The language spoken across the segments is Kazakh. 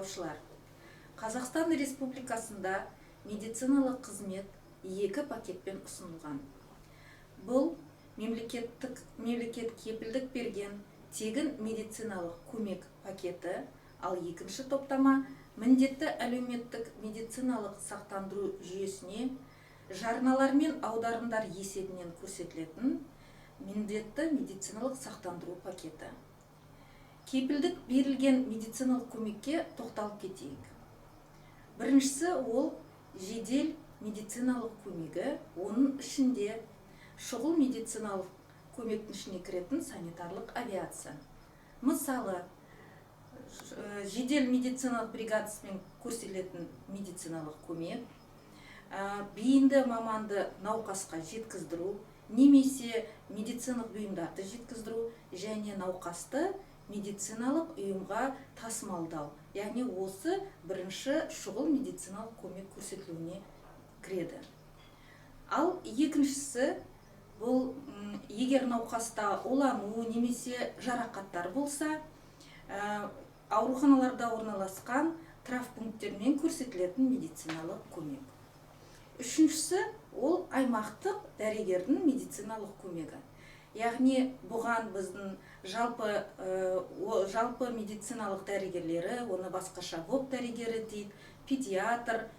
тыңдаушылар. Қазақстан Республикасында медициналық қызмет 2 пакетпен ұсынылған. Бұл мемлекет кепілдік берген тегін медициналық көмек пакеті, ал екінші топтама міндетті әлеуметтік медициналық сақтандыру жүйесіне жарналар мен аударымдар есебінен көрсетілетін міндетті медициналық сақтандыру пакеті. Кепілдік берілген медициналық көмекке тоқталып кетейік. Біріншісі ол жедел медициналық көмегі, оның ішінде шұғыл медициналық көмектің ішіне кіретін санитарлық авиация. Мысалы, жедел медициналық бригадасымен көрсетілетін медициналық көмек, бейінді маманды науқасқа жеткіздіру, немесе медициналық бұйымдарды жеткіздіру және науқасты медициналық ұйымға тасымалдау. Яғни осы бірінші шұғыл медициналық көмек көрсетілуіне кіреді. Ал екіншісі бұл егер науқаста улану немесе жарақаттар болса, ауруханаларда орналасқан травмпункттермен көрсетілетін медициналық көмек. Үшіншісі ол аймақтық дәрігердің медициналық көмегі. Яғни бұған біздің жалпы медициналық дәрігерлері, оны басқаша ВОП дәрігері дейді, педиатр,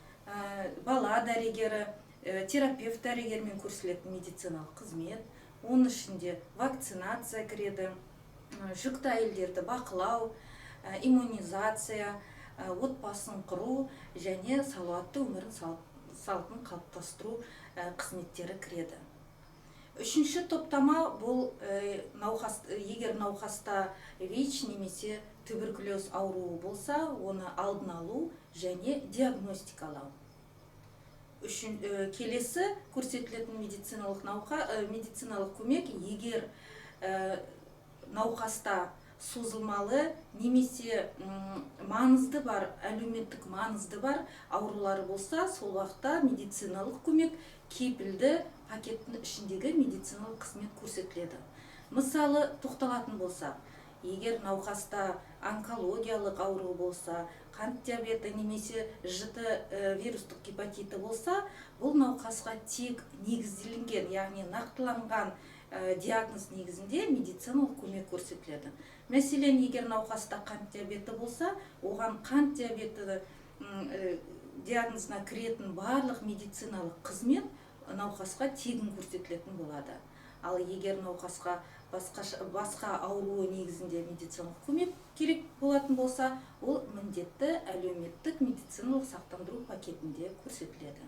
бала дәрігері, терапевт дәрігермен көрсетілетін медициналық қызмет. Оның ішінде вакцинация кіреді, жүкті әйелдерді бақылау, иммунизация, отбасын құру және салауатты өмір салтын қалыптастыру қызметтері кіреді. Үшінші топтама бұл егер науқаста ВИЧ немесе туберкулез ауруы болса, оны алдын алу және диагностикалау. Келесі көрсетілетін медициналық көмек, егер науқаста созылмалы немесе маңызды бар, әлеуметтік маңызды бар аурулары болса, сол уақытта медициналық көмек кепілді пакеттің ішіндегі медициналық қызмет көрсетіледі. Мысалы, тоқталатын болса, егер науқаста онкологиялық ауру болса, қант диабеті немесе жіті вирустық гепатиті болса, бұл науқасқа тек негізделінген, яғни нақтыланған диагноз негізінде медициналық көмек көрсетіледі. Мәселен, егер науқаста қант диабеті болса, оған қант диабеті диагнозына кіретін барлық медициналық қызмет науқасқа тегін көрсетілетін болады. Ал егер науқасқа басқа ауруы негізінде медициналық көмек керек болатын болса, ол міндетті әлеуметтік медициналық сақтандыру пакетінде көрсетіледі.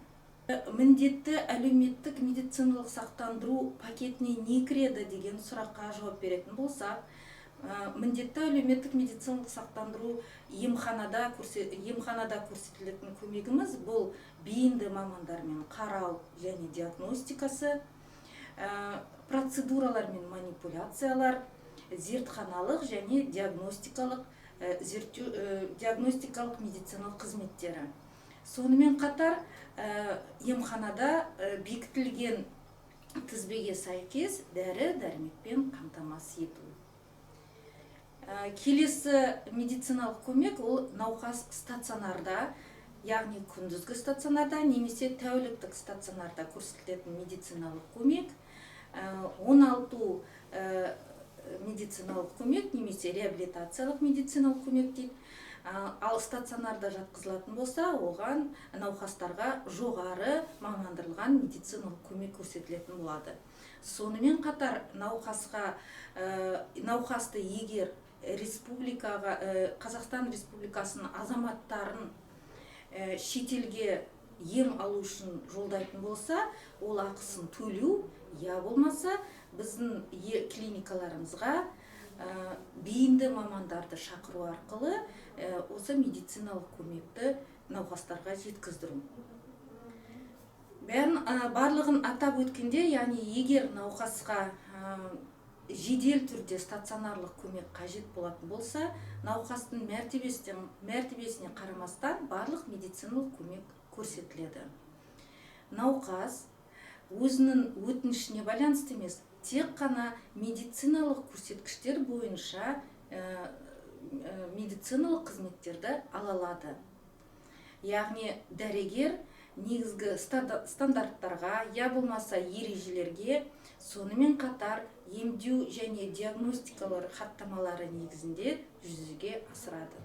Міндетті әлеуметтік медициналық сақтандыру пакетіне не кіреді деген сұраққа жауап беретін болса, міндетті әлеуметтік медициналық сақтандыру емханада көрсетілетін көмегіміз бұл бейінді мамандармен қарау және диагностикасы, процедуралар мен манипуляциялар, зертханалық және диагностикалық медициналық қызметтері. Сонымен қатар емханада бекітілген тізбеге сәйкес дәрі-дәрмекпен қамтамасыз ету. Келесі медициналық көмек ол науқас стационарда, яғни күндізгі стационарда немесе тәуліктік стационарда көрсетілетін медициналық көмек, оңалту медициналық көмек немесе реабилитациялық медициналық көмек дейді. Ал стационарда жатқызылатын болса, оған науқастарға жоғары мамандырылған медициналық көмек көрсетілетін болады. Сонымен қатар науқасты егер Қазақстан Республикасының азаматтарын шетелге ем алу үшін жолдайтын болса, ол ақысын төлеу, я болмаса біздің клиникаларымызға бейінді мамандарды шақыру арқылы осы медициналық көмекті науқастарға жеткіздіру. Барлығын атап өткенде, яғни егер науқасқа жедел түрде стационарлық көмек қажет болатын болса, науқастың мәртебесіне қарамастан барлық медициналық көмек көрсетіледі. Науқас өзінің өтінішіне байланысты емес, тек қана медициналық көрсеткіштер бойынша медициналық қызметтерді ала алады. Яғни дәрігер негізгі стандарттарға, я болмаса ережелерге, сонымен қатар емдеу және диагностикалар хаттамалары негізінде жүзеге асырады.